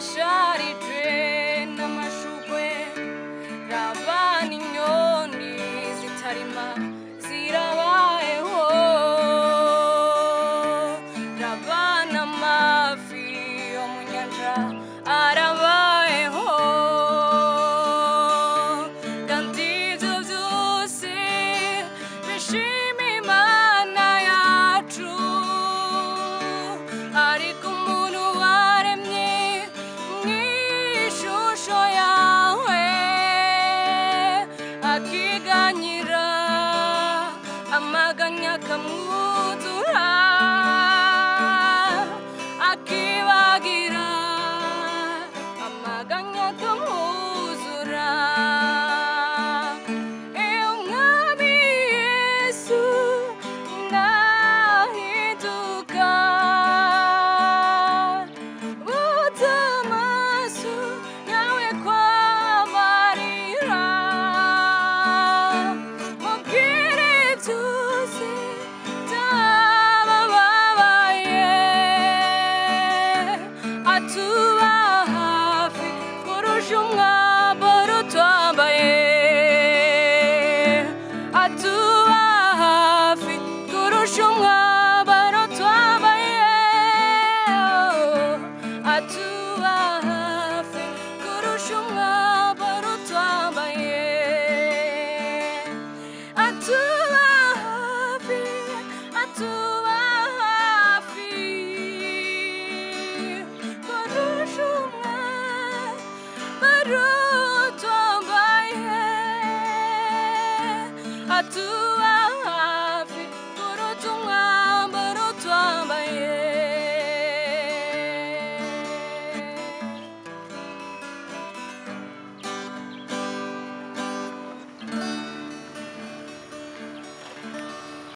asharije n'amashugwe rabana inyoni zitarima zirabayeho rabana amafi yo mu nyanja arabayeho kandi ibyo byose bishima Imana yacu ariko umuntu waremye mu ishusho yawe akiganyira amaganya akamwuzura akibagira amaganya akamwuzura umwami Yesu ndahinduka buta amaso yawe kwamarira mubwire byose byabababaye atuba hafi kurusha umwambaro twambaye atuba hafi kurusha umwambaro twambaye atuba hafi kurusha umwambaro twambaye atuba hafi atuba hafi kurusha umwambaro twambaye atuba